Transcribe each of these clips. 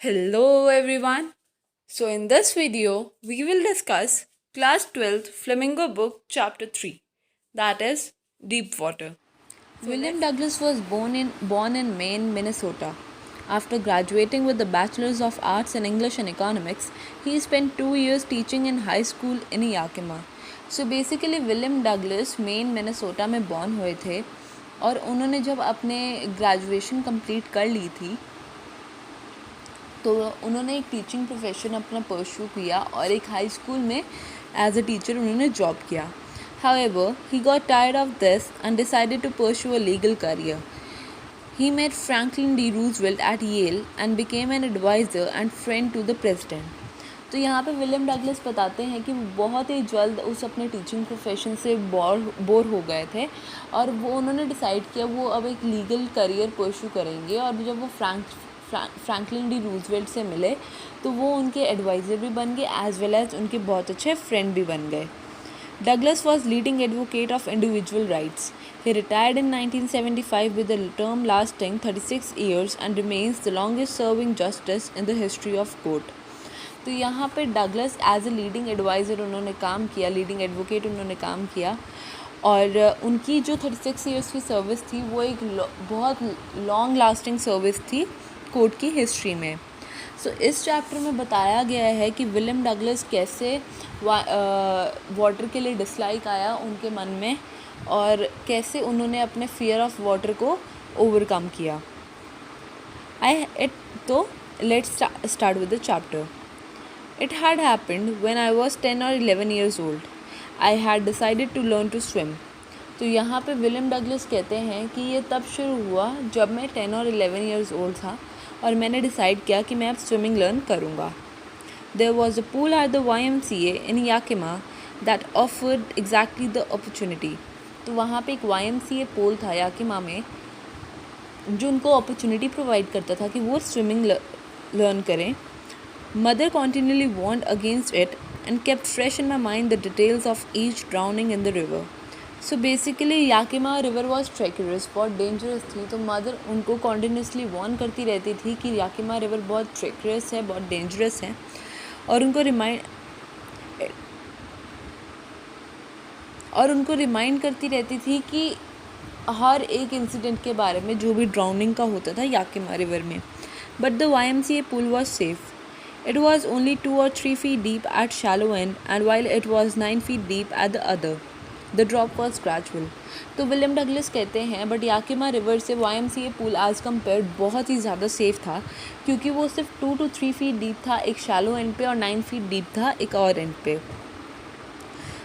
Hello everyone. So in this video we will discuss class 12th Flamingo book chapter 3, that is deep water. William Douglas was born in Maine, Minnesota. After graduating with a Bachelor's of Arts in English and Economics, he spent 2 years teaching in high school in Yakima. So basically William Douglas main Minnesota में born हुए थे और उन्होंने जब अपने graduation complete कर ली थी तो उन्होंने एक टीचिंग प्रोफेशन अपना परस्यू किया और एक हाई स्कूल में एज अ टीचर उन्होंने जॉब किया. However, he got tired of this and decided to pursue a legal career. He met Franklin D. Roosevelt at Yale and became an advisor and friend to the president. तो यहाँ पे William Douglas बताते हैं कि वो बहुत ही जल्द उस अपने टीचिंग प्रोफेशन से बोर हो गए थे और वो उन्होंने डिसाइड किया वो अब एक लीगल करियर परस्यू करेंगे. और जब वो फ्रैंकलिन डी रूजवेल्ट से मिले तो वो उनके एडवाइज़र भी बन गए एज वेल एज उनके बहुत अच्छे फ्रेंड भी बन गए. Douglas was leading advocate of individual rights. He retired in 1975 with a term lasting 36 years and remains the longest serving justice in the history of court. तो यहाँ पे Douglas as a leading adviser उन्होंने काम किया, leading advocate उन्होंने काम किया और उनकी जो 36 ईयर्स की सर्विस थी वो एक बहुत लॉन्ग लास्टिंग सर्विस थी कोर्ट की हिस्ट्री में. सो इस चैप्टर में बताया गया है कि विलियम डगलस कैसे वाटर के लिए डिसलाइक आया उनके मन में और कैसे उन्होंने अपने फियर ऑफ वाटर को ओवरकम किया. तो let's start with the chapter. It had happened when I was 10 or 11 years old. I had decided to learn to swim. तो यहाँ पे विलियम डगलस कहते हैं कि ये तब शुरू हुआ जब मैं 10 और 11 years old था और मैंने डिसाइड किया कि मैं अब स्विमिंग लर्न करूँगा. There was a pool at the YMCA in Yakima that offered exactly the opportunity. तो वहाँ पे एक YMCA पोल था याकिमा में जो उनको अपॉर्चुनिटी प्रोवाइड करता था कि वो स्विमिंग लर्न करें. Mother continually warned against it and kept fresh in my mind the details of each drowning in the river. So basically Yakima river was treacherous, बहुत dangerous थी. तो मदर उनको continuously warn करती रहती थी कि Yakima river बहुत treacherous है, बहुत dangerous है और उनको रिमाइंड करती रहती थी कि हर एक इंसिडेंट के बारे में जो भी ड्राउनिंग का होता था याकिमा रिवर में. But the YMCA pool was safe. It was only 2 or 3 feet deep at shallow end and while it was 9 feet deep at the other. The drop was gradual. तो William Douglas कहते हैं but Yakima river से YMCA pool as compare बहुत ही ज़्यादा safe था क्योंकि वो सिर्फ 2 to 3 feet डीप था एक शैलो एंड पे और 9 feet डीप था एक और एंड पे.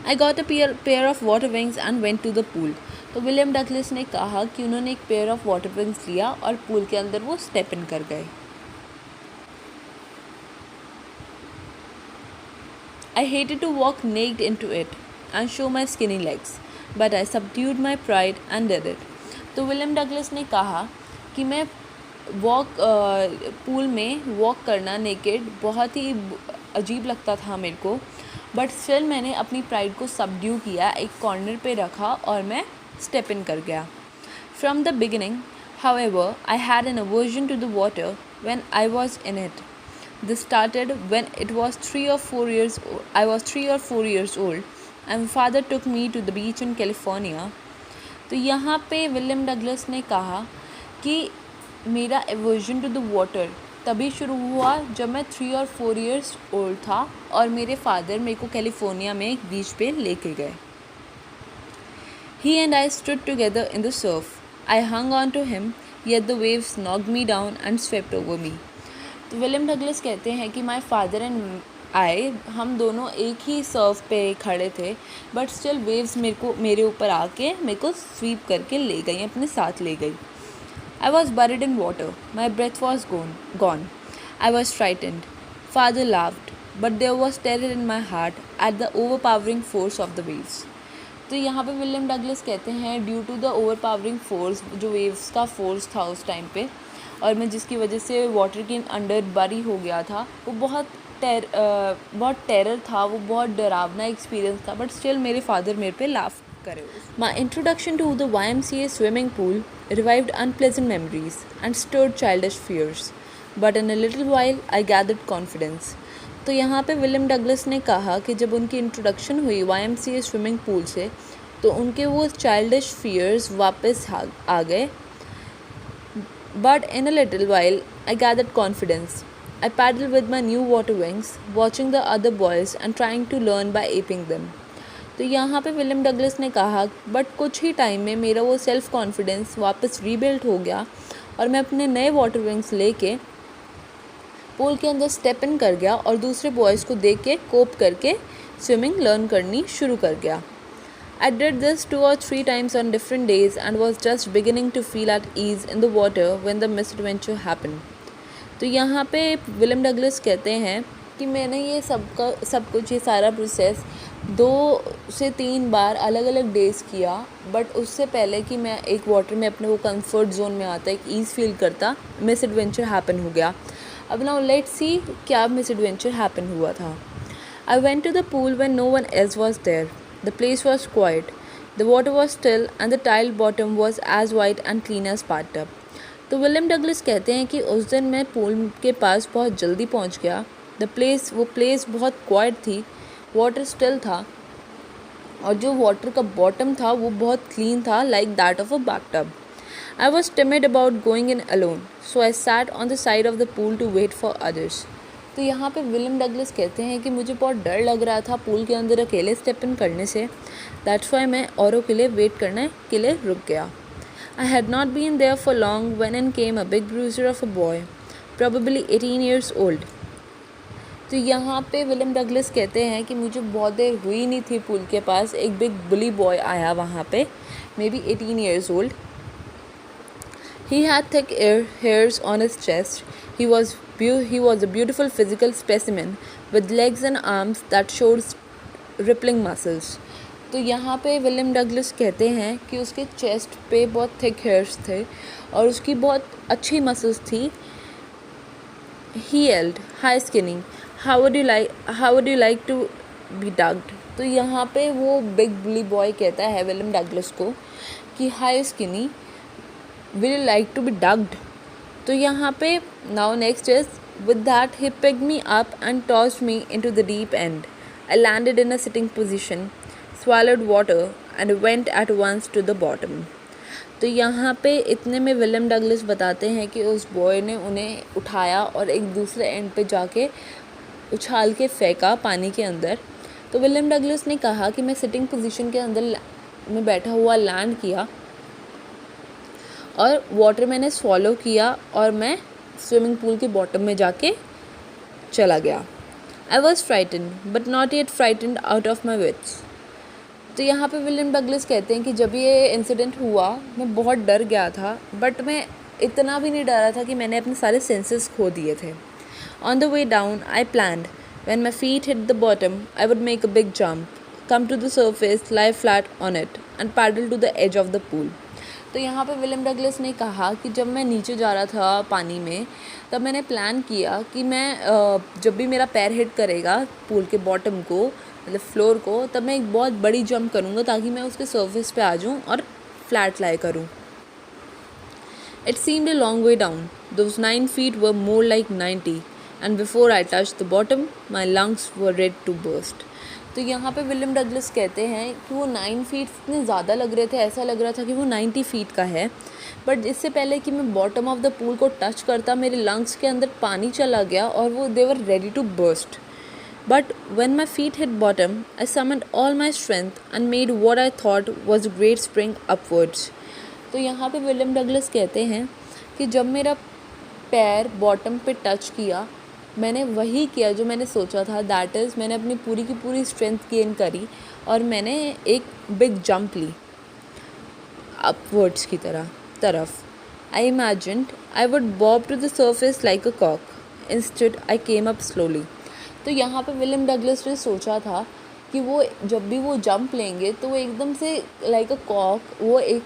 I got a pair of water wings and went to the pool. तो विलियम डगलस ने कहा कि उन्होंने एक पेयर ऑफ वाटर विंग्स लिया और पूल के अंदर वो स्टेप इन कर गए. I hated to walk naked into it and show my skinny legs, but I subdued my pride and did it. तो विलियम डगलस ने कहा कि मैं पूल में वॉक करना नेकेड बहुत ही अजीब लगता था मेरे को, बट स्टिल मैंने अपनी प्राइड को सबड्यू किया, एक कॉर्नर पे रखा और मैं स्टेप इन कर गया. From the beginning, however, I had an aversion to the water when I was in it. This started when it was 3 or 4 years old. I was 3 or 4 years old and my father took me to the beach in California. तो यहाँ पे William Douglas ने कहा कि मेरा aversion to the water तभी शुरू हुआ जब मैं 3 और 4 years old था और मेरे फादर मेरे को कैलिफोर्निया में एक बीच पे लेके गए. He and I stood together in the surf. I hung on to him, yet the waves knocked me down and swept over me. तो विलियम डगलस कहते हैं कि माय फादर एंड आई हम दोनों एक ही सर्फ पे खड़े थे बट स्टिल वेव्स मेरे ऊपर आके मेरे को स्वीप करके ले गई, अपने साथ ले गई. I was buried in water, my breath was gone. I was frightened. Father laughed but there was terror in my heart at the overpowering force of the waves. तो यहाँ पे विलियम डगलस कहते हैं due to the overpowering force, जो waves का फोर्स था उस टाइम पे और मैं जिसकी वजह से वाटर के अंडर बरी हो गया था, वो बहुत टेरर था, वो बहुत डरावना एक्सपीरियंस था, बट स्टिल मेरे फादर मेरे पे लाफ करे. My introduction to the YMCA swimming pool revived unpleasant memories and stirred childish fears. but in a little while I gathered confidence. तो यहाँ पे विलियम डगलस ने कहा कि जब उनकी इंट्रोडक्शन हुई YMCA स्विमिंग पूल से तो उनके वो चाइल्डिश फियर्स वापस आ गए. But in a little while, I gathered confidence. I paddled with my new water wings, watching the other boys and trying to learn by aping them. तो यहाँ पे William Douglas ने कहा बट कुछ ही time में मेरा वो सेल्फ कॉन्फिडेंस वापस रीबिल्ड हो गया और मैं अपने नए वाटर विंग्स लेके पूल के अंदर स्टेप इन कर गया और दूसरे बॉयज़ को देख के कोप करके स्विमिंग लर्न करनी शुरू कर गया. I did this 2 or 3 times on different days and was just beginning to feel at ease in the water when the misadventure happened. तो यहाँ पे विलियम डगलस कहते हैं कि मैंने ये सब कुछ ये सारा प्रोसेस 2 से 3 बार अलग अलग डेज़ किया बट उससे पहले कि मैं एक वाटर में अपने वो कंफर्ट जोन में आता एक ईज़ फील करता मिस एडवेंचर हैपन हो गया. अब नाउ लेट्स सी क्या मिस एडवेंचर हैपन हुआ था. I went to the pool when no one else was there. The place was quiet. The water was still and the tiled bottom was as white and clean as bathtub. तो William Douglas कहते हैं कि उस दिन मैं pool के पास बहुत जल्दी पहुंच गया. वो प्लेस बहुत क्वाइट थी, वाटर स्टिल था और जो वाटर का बॉटम था वो बहुत क्लीन था like that of a bathtub. I was timid about going in alone, so I sat on the side of the pool to wait for others. तो यहाँ पे विलियम डगलस कहते हैं कि मुझे बहुत डर लग रहा था पूल के अंदर अकेले स्टेप इन करने से. दैट्स वाई मैं औरों के लिए वेट करने के लिए रुक गया. I had not been there for long when in came a big bruiser of a boy probably 18 years old. तो यहाँ पे विलियम डगलस कहते हैं कि मुझे बहुत देर हुई नहीं थी पूल के पास एक बिग बुली बॉय आया वहाँ पे may be 18 years old. He had thick hairs on his chest. He was a beautiful physical specimen with legs and arms that showed rippling muscles. तो यहाँ पे विलियम डगलस कहते हैं कि उसके चेस्ट पे बहुत थिक हेयर्स थे और उसकी बहुत अच्छी मसल्स थी. He yelled, "Hi skinny, how would you like to be dugged?" तो यहाँ पे वो बिग बुली बॉय कहता है विलियम डगलस को कि high skinny will you like to be dugged. तो यहाँ पे now next is with that he picked me up and tossed me into the deep end. I landed in a sitting position, swallowed water and went at once to the bottom. तो यहाँ पे इतने में William Douglas बताते हैं कि उस boy ने उन्हें उठाया और एक दूसरे एंड पे जाके उछाल के फेंका पानी के अंदर. तो विलियम डगलस ने कहा कि मैं सिटिंग पोजीशन के अंदर में बैठा हुआ लैंड किया और वाटर मैंने स्वॉलो किया और मैं स्विमिंग पूल के बॉटम में जाके चला गया. I was frightened but not yet frightened out of my wits. तो यहाँ पे विलियम डगलस कहते हैं कि जब ये इंसिडेंट हुआ मैं बहुत डर गया था बट मैं इतना भी नहीं डरा था कि मैंने अपने सारे सेंसेस खो दिए थे. On the way down I planned when my feet hit the bottom I would make a big jump, come to the surface, lie flat on it and paddle to the edge of the pool. तो यहाँ पे William Douglas ने कहा कि जब मैं नीचे जा रहा था पानी में तब मैंने प्लान किया कि मैं जब भी मेरा पैर हिट करेगा पूल के बॉटम को मतलब फ्लोर को तब मैं एक बहुत बड़ी जंप करूँगा ताकि मैं उसके सरफेस पे आ जाऊँ और फ्लैट लाई करूँ. It seemed a long way down. Those 9 feet were more like 90 and before I touch the bottom my lungs were ready to burst. तो यहाँ पे विलियम डगलस कहते हैं कि वो 9 feet इतने ज़्यादा लग रहे थे, ऐसा लग रहा था कि वो 90 feet का है. बट इससे पहले कि मैं बॉटम ऑफ द पूल को टच करता मेरे लंग्स के अंदर पानी चला गया और वो they were ready to burst. But when my feet hit bottom I summoned all my strength and made what I thought was a great spring upwards. तो यहाँ पे विलियम डगलस कहते हैं कि जब मेरा पैर बॉटम पे टच किया मैंने वही किया जो मैंने सोचा था. दैट इज़ मैंने अपनी पूरी की पूरी स्ट्रेंथ गेन करी और मैंने एक बिग जंप ली अपवर्ड्स की तरफ. I imagined I would bob to the surface like a कॉक. Instead I came up slowly. तो यहाँ पे विलियम डगलस ने सोचा था कि वो जब भी वो जंप लेंगे तो वो एकदम से लाइक अ कॉक वो एक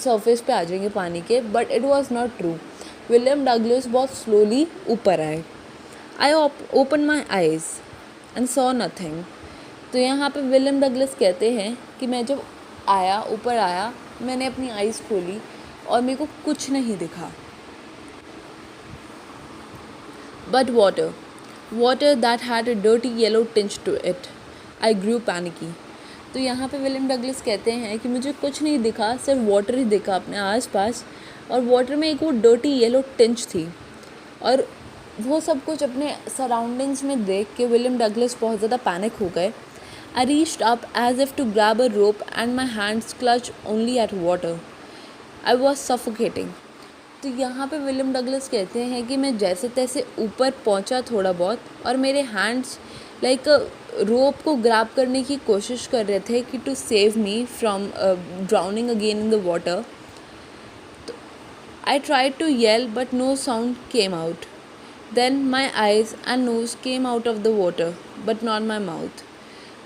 सरफेस पे आ जाएंगे पानी के. But it was not true. William Douglas बहुत स्लोली ऊपर आए. I opened my eyes and saw nothing. तो यहाँ पे विलियम डगलस कहते हैं कि मैं जब ऊपर आया मैंने अपनी आइज़ खोली और मेरे को कुछ नहीं दिखा. but water that had a dirty yellow tinge to it. I grew panicky. तो यहाँ पे विलियम डगलस कहते हैं कि मुझे कुछ नहीं दिखा, सिर्फ वाटर ही दिखा अपने आसपास, और वाटर में एक वो डर्टी येलो टिंच थी। और वो सब कुछ अपने सराउंडिंग्स में देख के विलियम डगलस बहुत ज़्यादा पैनिक हो गए। I reached up as if to grab a rope and my hands clutched only at water. I was suffocating. तो यहाँ पे विलियम डगलस कहते हैं कि मैं जैसे तैसे ऊपर पहुँचा थोड़ा बहुत, और मेरे हैंड्स लाइक रोप को ग्रैब करने की कोशिश कर रहे थे कि to save me from drowning again in the water. I tried to yell but no sound came out. Then my eyes and nose came out of the water but not my mouth.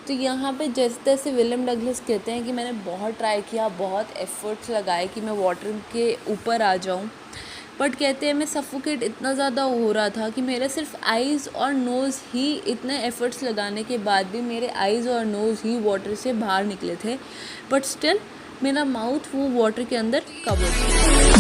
तो यहाँ पे जैसे तैसे William Douglas कहते हैं कि मैंने बहुत ट्राई किया, बहुत एफर्ट्स लगाए कि मैं वाटर के ऊपर आ जाऊँ, बट कहते हैं मैं सफोकेट इतना ज़्यादा हो रहा था कि मेरे सिर्फ आइज़ और नोज़ ही, इतने एफर्ट्स लगाने के बाद भी मेरे आइज़ और नोज़ ही वाटर से बाहर निकले थे, बट स्टिल मेरा माउथ वो वाटर के अंदर कवर था.